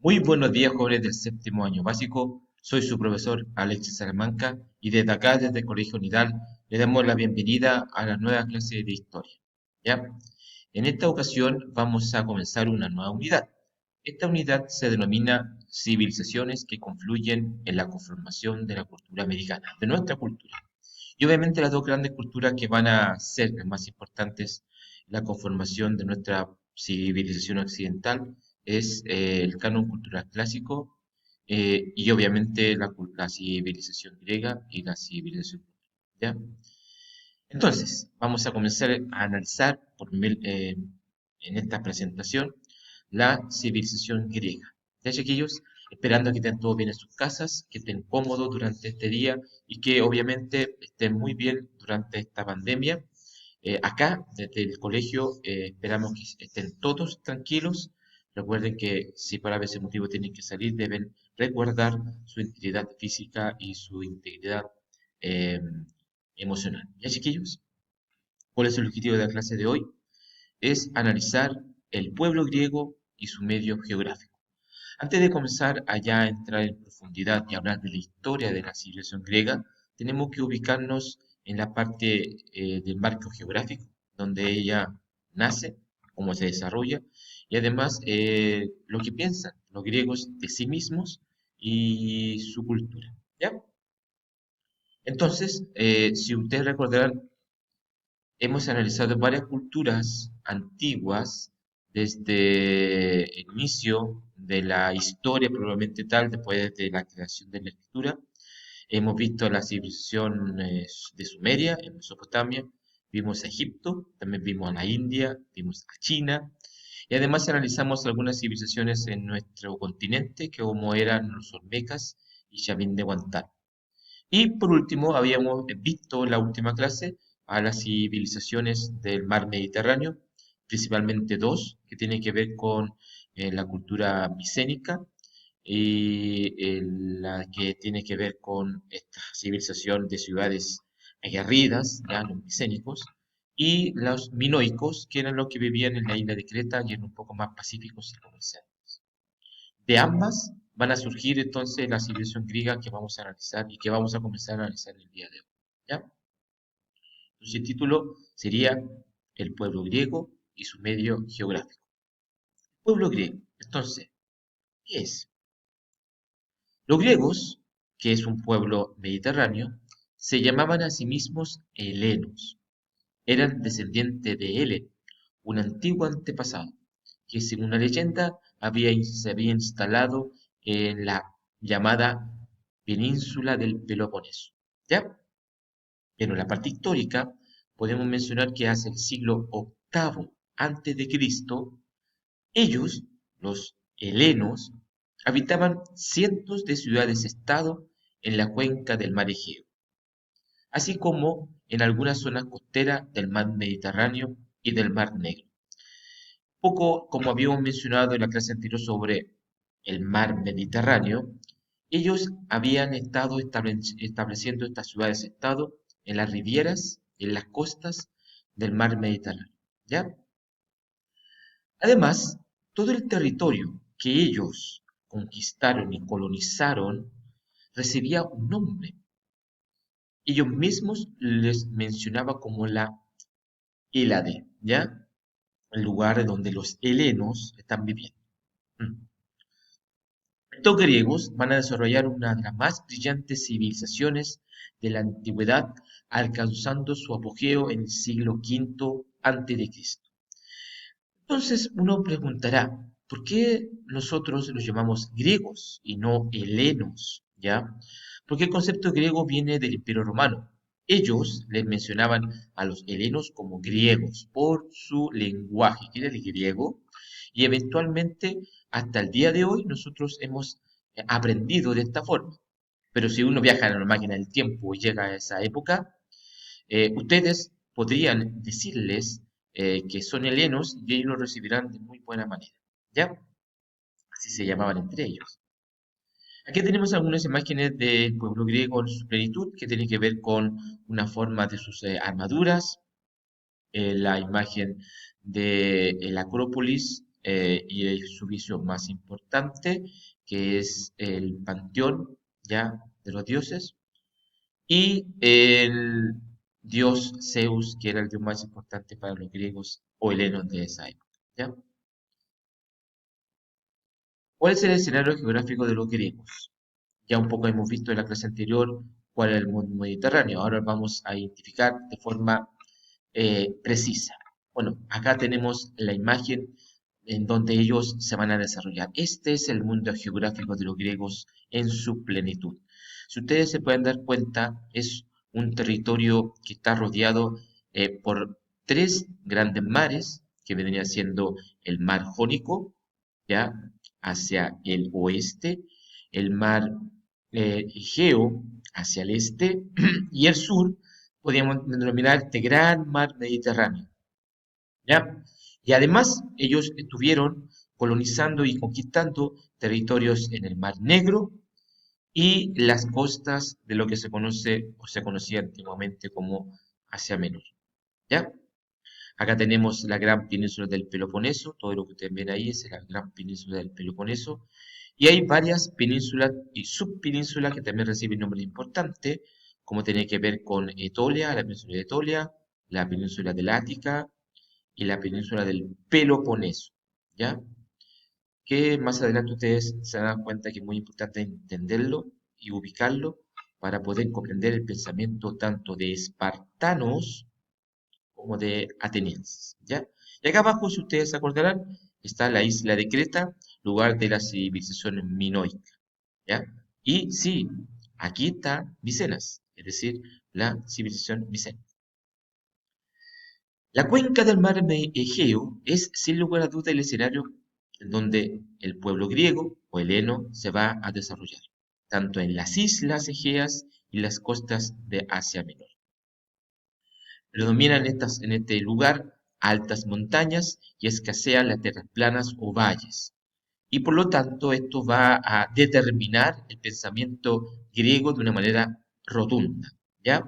Muy buenos días, jóvenes del séptimo año básico. Soy su profesor Alexis Salamanca y desde acá, desde el Colegio Unidad, le damos la bienvenida a la nueva clase de historia. ¿Ya? En esta ocasión vamos a comenzar una nueva unidad. Esta unidad se denomina Civilizaciones que confluyen en la conformación de la cultura americana, de nuestra cultura. Y obviamente las dos grandes culturas que van a ser las más importantes en la conformación de nuestra civilización occidental es el canon cultural clásico y obviamente la civilización griega y la civilización ¿ya? Entonces, vamos a comenzar a analizar en esta presentación la civilización griega. Ya, chiquillos, esperando que estén todos bien en sus casas, que estén cómodos durante este día y que obviamente estén muy bien durante esta pandemia. Acá, desde el colegio, esperamos que estén todos tranquilos. Recuerden que si por ese motivo tienen que salir, deben resguardar su integridad física y su integridad eh, emocional. ¿Ya, chiquillos? ¿Cuál es el objetivo de la clase de hoy? Es analizar el pueblo griego y su medio geográfico. Antes de comenzar allá a entrar en profundidad y hablar de la historia de la civilización griega, tenemos que ubicarnos en la parte del marco geográfico, donde ella nace, cómo se desarrolla, y además lo que piensan los griegos de sí mismos y su cultura. ¿Ya? Entonces, si ustedes recordarán, hemos analizado varias culturas antiguas desde el inicio de la historia, probablemente tal, después de la creación de la escritura. Hemos visto la civilización de Sumeria, en Mesopotamia, vimos a Egipto, también vimos a la India, vimos a China, y además analizamos algunas civilizaciones en nuestro continente, que como eran los Olmecas y Chavín de Guantánamo. Y por último, habíamos visto en la última clase a las civilizaciones del mar Mediterráneo, principalmente dos, que tienen que ver con la cultura micénica y la que tiene que ver con esta civilización de ciudades aguerridas, ya los micénicos, y los minoicos, que eran los que vivían en la isla de Creta y eran un poco más pacíficos y comerciantes. De ambas van a surgir entonces la civilización griega que vamos a analizar y que vamos a comenzar a analizar el día de hoy. ¿Ya? Entonces el título sería El pueblo griego y su medio geográfico. Pueblo griego. Entonces, ¿qué es? Los griegos, que es un pueblo mediterráneo, se llamaban a sí mismos helenos. Eran descendientes de Helen, un antiguo antepasado, que según la leyenda se había instalado en la llamada península del Peloponeso. ¿Ya? Pero en la parte histórica podemos mencionar que hace el siglo octavo antes de Cristo, ellos, los helenos, habitaban cientos de ciudades-estado en la cuenca del mar Egeo, así como en algunas zonas costeras del mar Mediterráneo y del mar Negro. Poco como habíamos mencionado en la clase anterior sobre el mar Mediterráneo, ellos habían estado estableciendo estas ciudades-estado en las rivieras, en las costas del mar Mediterráneo. ¿Ya? Además, todo el territorio que ellos conquistaron y colonizaron recibía un nombre. Ellos mismos les mencionaba como la Hélade, ¿ya? El lugar donde los helenos están viviendo. Mm. Estos griegos van a desarrollar una de las más brillantes civilizaciones de la antigüedad, alcanzando su apogeo en el siglo V a.C. Entonces uno preguntará, ¿por qué nosotros los llamamos griegos y no helenos? ¿Ya? Porque el concepto griego viene del Imperio Romano. Ellos les mencionaban a los helenos como griegos por su lenguaje, que era el griego, y eventualmente hasta el día de hoy nosotros hemos aprendido de esta forma. Pero si uno viaja en la máquina del tiempo y llega a esa época, ustedes podrían decirles que son helenos y ellos lo recibirán de muy buena manera. ¿Ya? Así se llamaban entre ellos. Aquí tenemos algunas imágenes del pueblo griego en su plenitud que tienen que ver con una forma de sus armaduras, la imagen de la Acrópolis y el servicio más importante, que es el panteón ya de los dioses, y el dios Zeus, que era el dios más importante para los griegos o helenos de esa época. ¿Ya? ¿Cuál es el escenario geográfico de los griegos? Ya un poco hemos visto en la clase anterior cuál es el mundo mediterráneo. Ahora vamos a identificar de forma precisa. Bueno, acá tenemos la imagen en donde ellos se van a desarrollar. Este es el mundo geográfico de los griegos en su plenitud. Si ustedes se pueden dar cuenta, es un territorio que está rodeado por tres grandes mares, que vendría siendo el mar Jónico, ya hacia el oeste, el mar Egeo hacia el este y el sur podríamos denominar este gran mar Mediterráneo, ¿ya? Y además ellos estuvieron colonizando y conquistando territorios en el Mar Negro y las costas de lo que se conoce o se conocía antiguamente como Asia Menor, ¿ya? Acá tenemos la gran península del Peloponeso, todo lo que ustedes ven ahí es la gran península del Peloponeso, y hay varias penínsulas y subpenínsulas que también reciben nombres importantes, como tiene que ver con Etolia, la península de Etolia, la península del Ática y la península del Peloponeso, ¿ya? Que más adelante ustedes se dan cuenta que es muy importante entenderlo y ubicarlo para poder comprender el pensamiento tanto de espartanos como de atenienses, ¿ya? Y acá abajo, si ustedes se acordarán, está la isla de Creta, lugar de la civilización minoica, ¿ya? Y sí, aquí está Micenas, es decir, la civilización micénica. La cuenca del mar Egeo es, sin lugar a duda, el escenario en donde el pueblo griego o heleno se va a desarrollar, tanto en las islas Egeas y las costas de Asia Menor. Predominan en este lugar altas montañas y escasean las tierras planas o valles. Y por lo tanto esto va a determinar el pensamiento griego de una manera rotunda, ¿ya?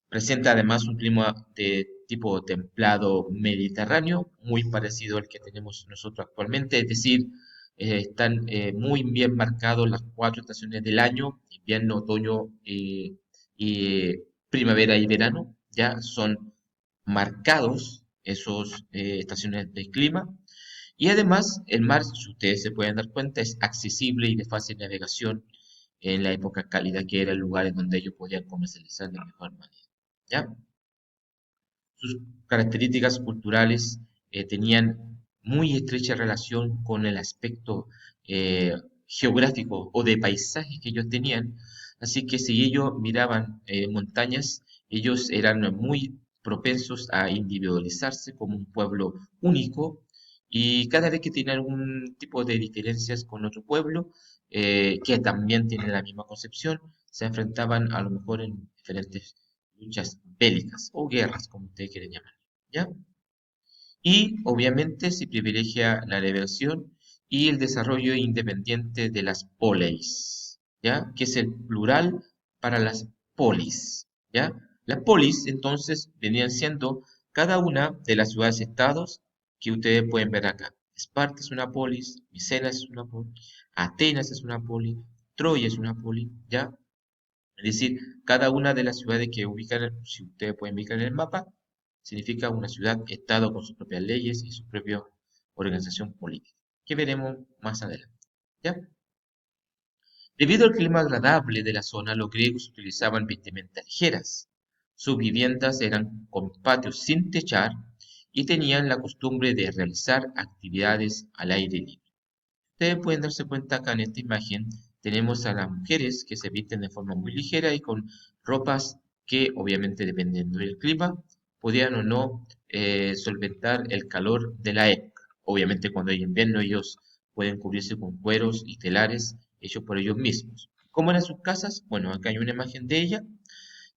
Presenta además un clima de tipo templado mediterráneo, muy parecido al que tenemos nosotros actualmente, es decir, están muy bien marcados las cuatro estaciones del año, invierno, otoño y primavera y verano, ya son marcados esos estaciones del clima. Y además, el mar, si ustedes se pueden dar cuenta, es accesible y de fácil navegación en la época cálida, que era el lugar en donde ellos podían comercializar de mejor manera. ¿Ya? Sus características culturales tenían muy estrecha relación con el aspecto eh, geográfico o de paisaje que ellos tenían. Así que si ellos miraban montañas, ellos eran muy propensos a individualizarse como un pueblo único y cada vez que tenían algún tipo de diferencias con otro pueblo, que también tiene la misma concepción, se enfrentaban a lo mejor en diferentes luchas bélicas o guerras, como ustedes quieren llamar, ¿ya? Y obviamente se privilegia la liberación y el desarrollo independiente de las poleis, ¿ya? Que es el plural para las polis, ¿ya? Las polis entonces venían siendo cada una de las ciudades-estados que ustedes pueden ver acá. Esparta es una polis, Micenas es una polis, Atenas es una polis, Troya es una polis, ¿ya? Es decir, cada una de las ciudades que ubican, si ustedes pueden ubicar en el mapa, significa una ciudad-estado con sus propias leyes y su propia organización política, que veremos más adelante. ¿Ya? Debido al clima agradable de la zona, los griegos utilizaban vestimentas ligeras. Sus viviendas eran con patios sin techar y tenían la costumbre de realizar actividades al aire libre. Ustedes pueden darse cuenta acá en esta imagen, tenemos a las mujeres que se visten de forma muy ligera y con ropas que obviamente dependiendo del clima, podían o no solventar el calor de la época. Obviamente cuando hay invierno ellos pueden cubrirse con cueros y telares hechos por ellos mismos. ¿Cómo eran sus casas? Bueno, acá hay una imagen de ella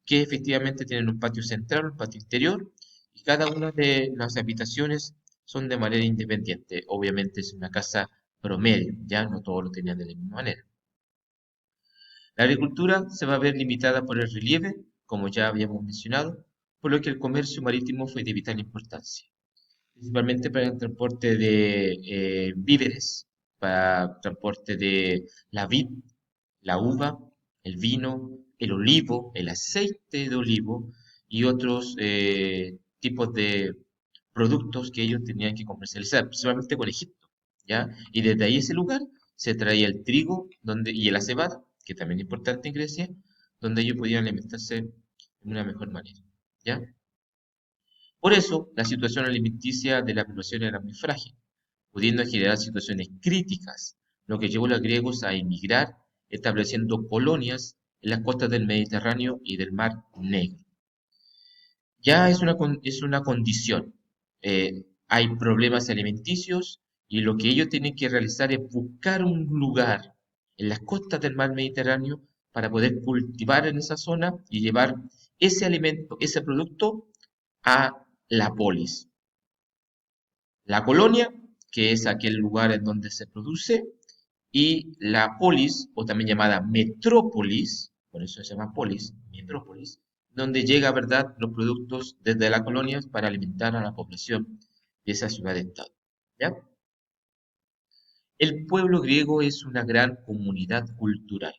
que efectivamente tienen un patio central, un patio interior, y cada una de las habitaciones son de manera independiente. Obviamente es una casa promedio, ya no todos lo tenían de la misma manera. La agricultura se va a ver limitada por el relieve, como ya habíamos mencionado, por lo que el comercio marítimo fue de vital importancia. principalmente para el transporte de víveres, para transporte de la vid, la uva, el vino, el olivo, el aceite de olivo y otros tipos de productos que ellos tenían que comercializar, principalmente con Egipto, ¿ya? Y desde ahí ese lugar se traía el trigo y la cebada, que también es importante en Grecia, donde ellos podían alimentarse de una mejor manera, ¿ya? Por eso, la situación alimenticia de la población era muy frágil, pudiendo generar situaciones críticas, lo que llevó a los griegos a emigrar, estableciendo colonias en las costas del Mediterráneo y del Mar Negro. Ya es una condición. Hay problemas alimenticios y lo que ellos tienen que realizar es buscar un lugar en las costas del Mar Mediterráneo para poder cultivar en esa zona y llevar ese alimento, ese producto a la polis. La colonia, que es aquel lugar en donde se produce, y la polis, o también llamada metrópolis, por eso se llama polis, metrópolis, donde llega, ¿verdad?, los productos desde las colonias para alimentar a la población de esa ciudad-estado. ¿Ya? El pueblo griego es una gran comunidad cultural.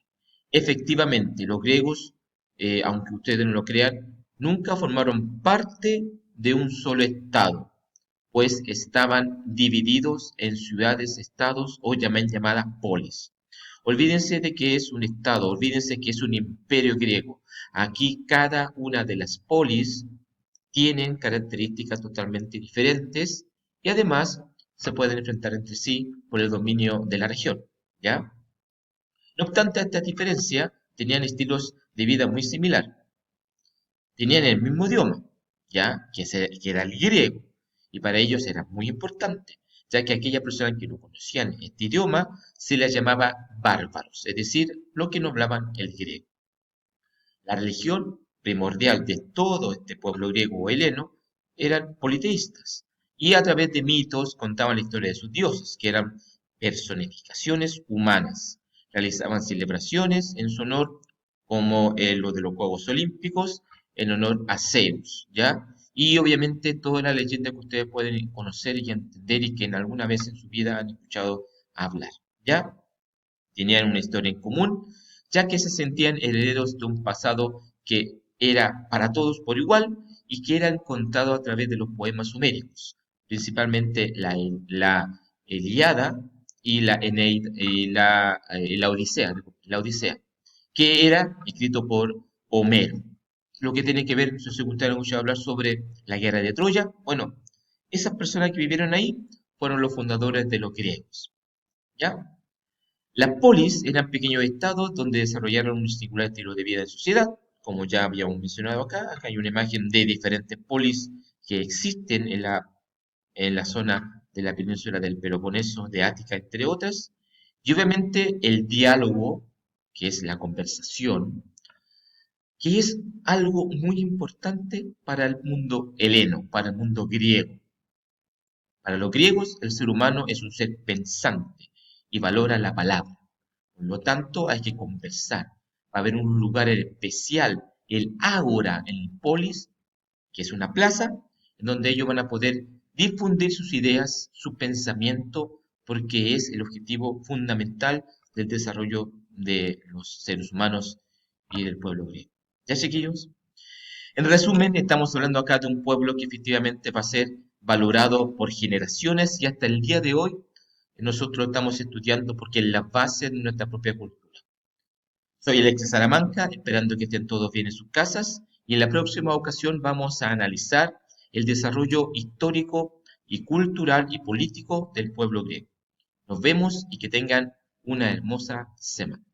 Efectivamente, los griegos, aunque ustedes no lo crean, nunca formaron parte de un solo estado, pues estaban divididos en ciudades, estados o llamadas polis. Olvídense de que es un estado, olvídense que es un imperio griego. Aquí cada una de las polis tienen características totalmente diferentes y además se pueden enfrentar entre sí por el dominio de la región, ¿ya? No obstante, esta diferencia tenían estilos de vida muy similar. Tenían el mismo idioma, ya que era el griego, y para ellos era muy importante, ya que aquellas personas que no conocían este idioma se les llamaba bárbaros, es decir, los que no hablaban el griego. La religión primordial de todo este pueblo griego o heleno eran politeístas, y a través de mitos contaban la historia de sus dioses, que eran personificaciones humanas. Realizaban celebraciones en su honor, como lo de los Juegos Olímpicos, en honor a Zeus, ¿ya? Y obviamente toda la leyenda que ustedes pueden conocer y entender y que en alguna vez en su vida han escuchado hablar, ¿ya? Tenían una historia en común, ya que se sentían herederos de un pasado que era para todos por igual y que eran contados a través de los poemas sumérios, principalmente la Ilíada y la Odisea, que era escrito por Homero. Lo que tiene que ver, si se gustaron mucho hablar sobre la guerra de Troya, bueno, esas personas que vivieron ahí fueron los fundadores de los griegos, ¿ya? Las polis eran pequeños estados donde desarrollaron un singular estilo de vida en sociedad, como ya habíamos mencionado acá. Acá hay una imagen de diferentes polis que existen en la zona de la península del Peloponeso, de Ática, entre otras. Y obviamente el diálogo, que es la conversación, que es algo muy importante para el mundo heleno, para el mundo griego. Para los griegos, el ser humano es un ser pensante y valora la palabra. Por lo tanto, hay que conversar. Va a haber un lugar especial, el ágora, el polis, que es una plaza, en donde ellos van a poder difundir sus ideas, su pensamiento, porque es el objetivo fundamental del desarrollo de los seres humanos y del pueblo griego. ¿Ya, chiquillos? En resumen, estamos hablando acá de un pueblo que efectivamente va a ser valorado por generaciones y hasta el día de hoy nosotros estamos estudiando porque es la base de nuestra propia cultura. Soy Alexis Salamanca, esperando que estén todos bien en sus casas y en la próxima ocasión vamos a analizar el desarrollo histórico y cultural y político del pueblo griego. Nos vemos y que tengan una hermosa semana.